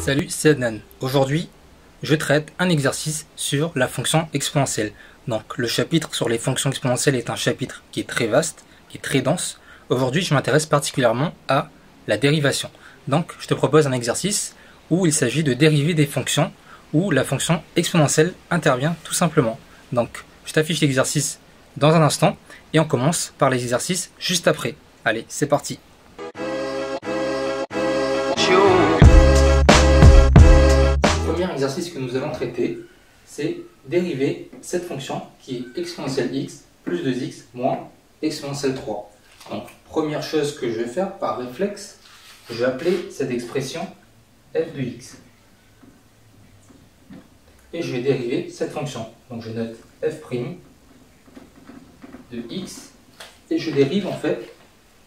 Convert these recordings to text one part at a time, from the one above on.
Salut, c'est Adnan. Aujourd'hui, je traite un exercice sur la fonction exponentielle. Donc, le chapitre sur les fonctions exponentielles est un chapitre qui est très vaste, qui est très dense. Aujourd'hui, je m'intéresse particulièrement à la dérivation. Donc, je te propose un exercice où il s'agit de dériver des fonctions où la fonction exponentielle intervient tout simplement. Donc, je t'affiche l'exercice dans un instant et on commence par l'exercice juste après. Allez, c'est parti. Le premier exercice que nous allons traiter, c'est dériver cette fonction qui est exponentielle x plus 2x moins exponentielle 3. Donc, première chose que je vais faire par réflexe, je vais appeler cette expression f de x. Et je vais dériver cette fonction. Donc, je note f' de x et je dérive en fait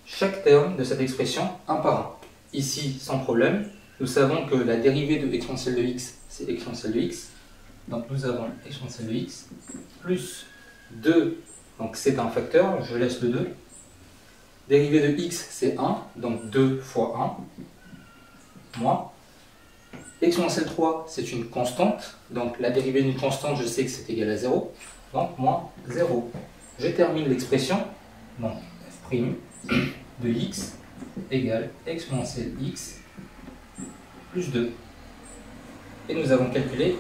chaque terme de cette expression un par un. Ici, sans problème, nous savons que la dérivée de exponentielle de x, c'est exponentielle de x. Donc nous avons exponentielle de x plus 2, donc c'est un facteur, je laisse le 2. Dérivée de x, c'est 1, donc 2 fois 1, moins. Exponentielle 3, c'est une constante, donc la dérivée d'une constante, je sais que c'est égal à 0, donc moins 0. Je termine l'expression, donc f' de x égale exponentielle x plus 2. Et nous avons calculé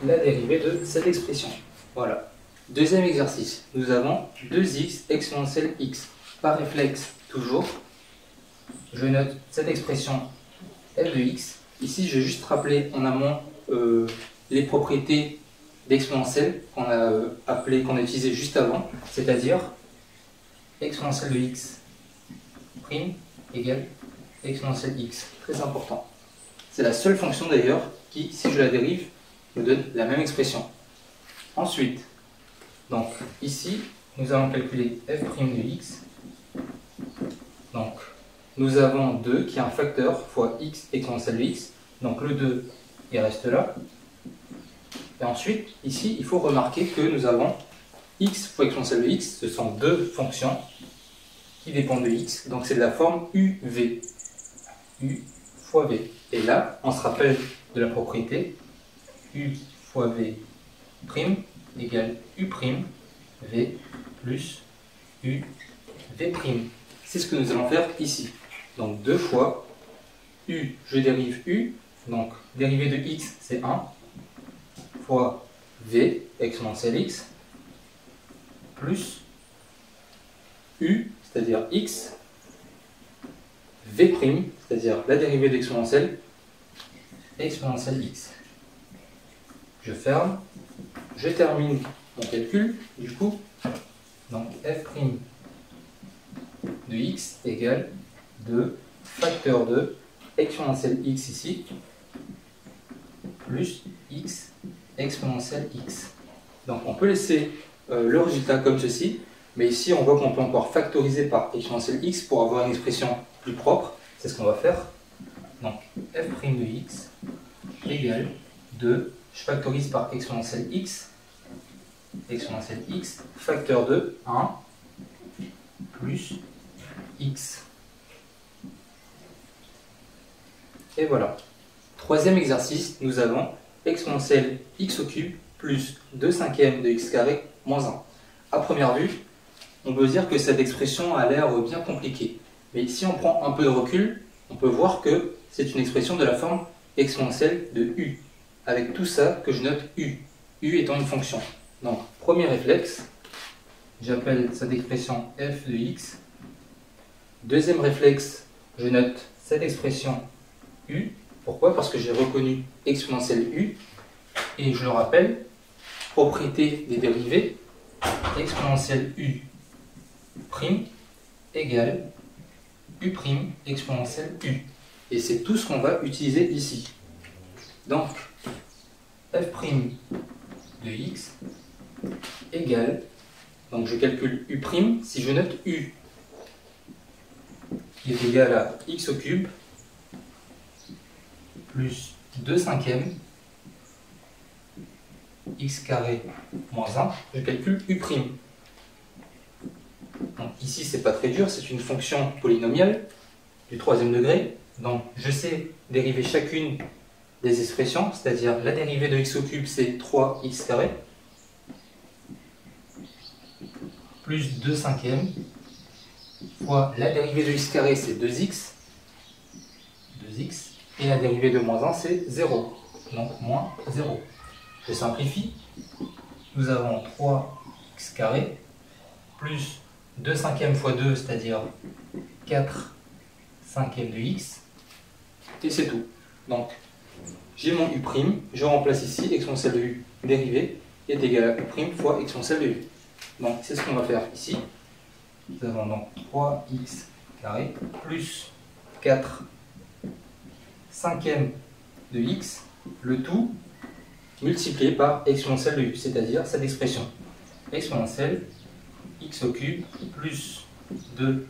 la dérivée de cette expression. Voilà. Deuxième exercice, nous avons 2x exponentielle x. Par réflexe, toujours, je note cette expression f de x. Ici, je vais juste rappeler en amont les propriétés d'exponentielle qu'on a utilisées juste avant, c'est-à-dire exponentielle de x prime égale exponentielle x. Très important. C'est la seule fonction d'ailleurs qui, si je la dérive, me donne la même expression. Ensuite, donc ici, nous allons calculer f' de x. Donc, nous avons 2 qui est un facteur fois x exponentielle de x. Donc le 2, il reste là. Et ensuite, ici, il faut remarquer que nous avons x fois exponentielle de x. Ce sont deux fonctions qui dépendent de x. Donc c'est de la forme uv. U fois v. Et là, on se rappelle de la propriété u fois v' égale u' v plus u v'. C'est ce que nous allons faire ici. Donc 2 fois u, je dérive u, donc dérivée de x c'est 1, fois v exponentielle x, plus u, c'est-à-dire x, v', c'est-à-dire la dérivée d'exponentielle, exponentielle x. Je ferme, je termine mon calcul, du coup, donc f' de x égale 2 facteur de exponentielle x ici, plus x exponentielle x. Donc on peut laisser le résultat comme ceci, mais ici on voit qu'on peut encore factoriser par exponentielle x pour avoir une expression plus propre. C'est ce qu'on va faire. Donc f' de x égale 2, je factorise par exponentielle x facteur de 1 plus x. Et voilà. Troisième exercice, nous avons exponentielle x au cube plus 2 cinquièmes de x carré moins 1. À première vue, on peut dire que cette expression a l'air bien compliquée. Mais si on prend un peu de recul, on peut voir que c'est une expression de la forme exponentielle de u. Avec tout ça que je note u. U étant une fonction. Donc, premier réflexe, j'appelle cette expression f de x. Deuxième réflexe, je note cette expression u. Pourquoi? Parce que j'ai reconnu exponentielle u. Et je le rappelle, propriété des dérivés, exponentielle u' égale u' exponentielle u. Et c'est tout ce qu'on va utiliser ici. Donc, f' de x égale, donc je calcule u', si je note u qui est égal à x au cube plus 2 cinquièmes x carré moins 1, je calcule u'. Donc ici c'est pas très dur, c'est une fonction polynomiale du troisième degré, donc je sais dériver chacune des expressions, c'est-à-dire la dérivée de x au cube c'est 3x carré, plus 2 cinquièmes, fois la dérivée de x carré c'est 2x, et la dérivée de moins 1 c'est 0, donc moins 0. Je simplifie, nous avons 3x carré, plus 2 cinquièmes fois 2, c'est-à-dire 4 cinquièmes de x, et c'est tout. Donc, j'ai mon u', je remplace ici, exponentielle de u dérivée est égal à u' fois exponentielle de u. Donc, c'est ce qu'on va faire ici. Nous avons donc 3x carré plus 4 cinquièmes de x, le tout multiplié par exponentielle de u, c'est-à-dire cette expression. Exponentielle x au cube plus 2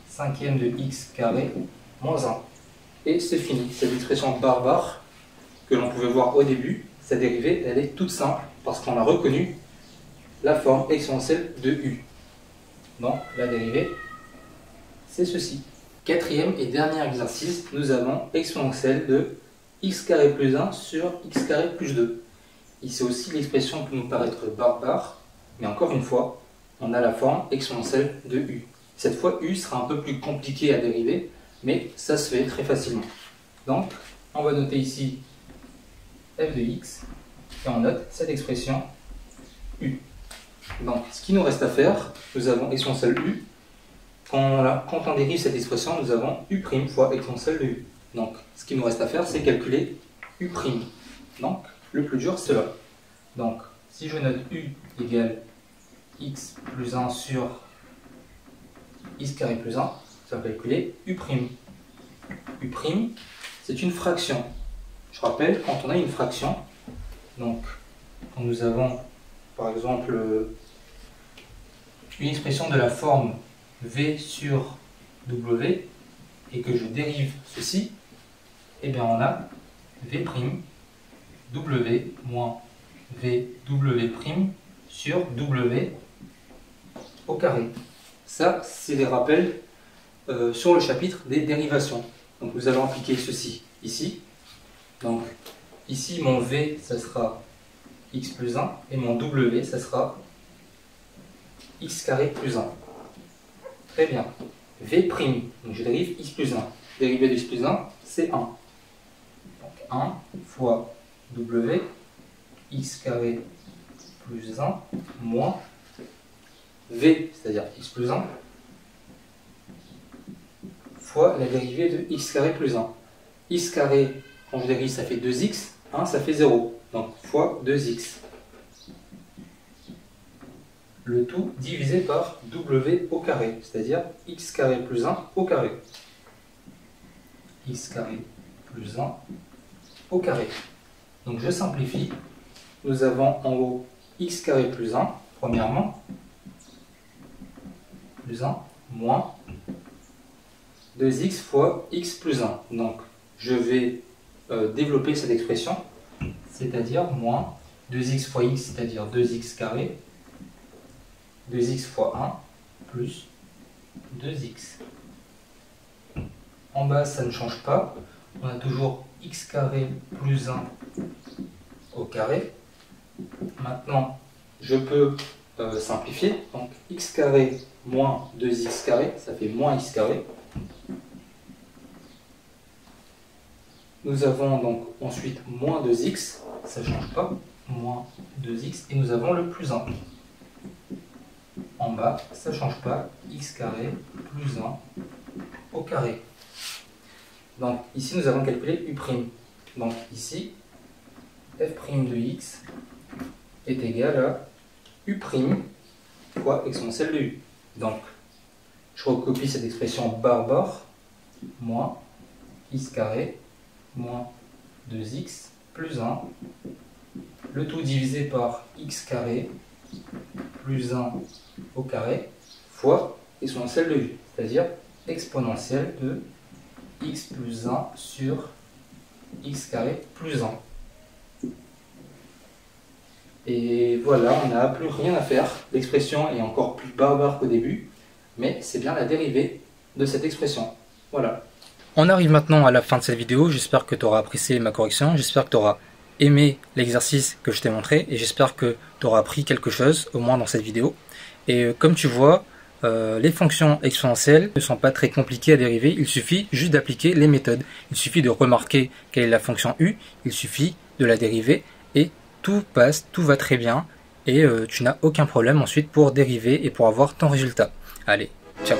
cinquièmes de x carré moins 1. Et c'est fini. Cette expression barbare que l'on pouvait voir au début, sa dérivée, elle est toute simple parce qu'on a reconnu la forme exponentielle de u. Donc la dérivée, c'est ceci. Quatrième et dernier exercice, nous avons exponentielle de x carré plus 1 sur x carré plus 2. Ici aussi, l'expression peut nous paraître barbare, mais encore une fois, on a la forme exponentielle de u. Cette fois, u sera un peu plus compliqué à dériver, mais ça se fait très facilement. Donc, on va noter ici f de x, et on note cette expression u. Donc, ce qu'il nous reste à faire, nous avons exponentielle u. Quand on dérive cette expression, nous avons u' fois exponentielle de u. Donc, ce qu'il nous reste à faire, c'est calculer u'. Donc, le plus dur, c'est là. Donc, si je note u égale x plus 1 sur x carré plus 1, ça va calculer u'. U', c'est une fraction. Je rappelle, quand on a une fraction, donc quand nous avons par exemple une expression de la forme v sur w et que je dérive ceci, eh bien on a v' w moins vw' sur w au carré. Ça, c'est des rappels sur le chapitre des dérivations. Donc nous allons appliquer ceci ici. Donc ici mon v, ça sera x plus 1 et mon w, ça sera x carré plus 1. Très bien. v', donc je dérive x plus 1. Dérivée de x plus 1, c'est 1. Donc 1 fois w, x carré plus 1, moins v, c'est-à-dire x plus 1, fois la dérivée de x carré plus 1. X carré, quand je dérive, ça fait 2x, 1 ça fait 0. Donc fois 2x. Le tout divisé par w au carré, c'est-à-dire x carré plus 1 au carré. X carré plus 1 au carré. Donc je simplifie. Nous avons en haut x carré plus 1, premièrement, plus 1, moins 2x fois x plus 1. Donc je vais développer cette expression, c'est-à-dire moins 2x fois x, c'est-à-dire 2x carré, 2x fois 1, plus 2x. En bas, ça ne change pas. On a toujours x carré plus 1 au carré. Maintenant, je peux simplifier. Donc x carré moins 2x carré, ça fait moins x carré. Nous avons donc ensuite moins 2x, ça ne change pas, moins 2x, et nous avons le plus 1. En bas, ça ne change pas, x carré plus 1 au carré. Donc ici, nous avons calculé u'. Donc ici, f' de x est égal à u' fois exponentielle de u. Donc, je recopie cette expression barbare, moins x carré moins 2x plus 1, le tout divisé par x carré plus 1 au carré fois exponentielle de u, c'est-à-dire exponentielle de x plus 1 sur x carré plus 1. Et voilà, on n'a plus rien à faire. L'expression est encore plus barbare qu'au début, mais c'est bien la dérivée de cette expression. Voilà. On arrive maintenant à la fin de cette vidéo, j'espère que tu auras apprécié ma correction, j'espère que tu auras aimé l'exercice que je t'ai montré et j'espère que tu auras appris quelque chose, au moins dans cette vidéo. Et comme tu vois, les fonctions exponentielles ne sont pas très compliquées à dériver, il suffit juste d'appliquer les méthodes. Il suffit de remarquer quelle est la fonction u, il suffit de la dériver et tout passe, tout va très bien et tu n'as aucun problème ensuite pour dériver et pour avoir ton résultat. Allez, ciao!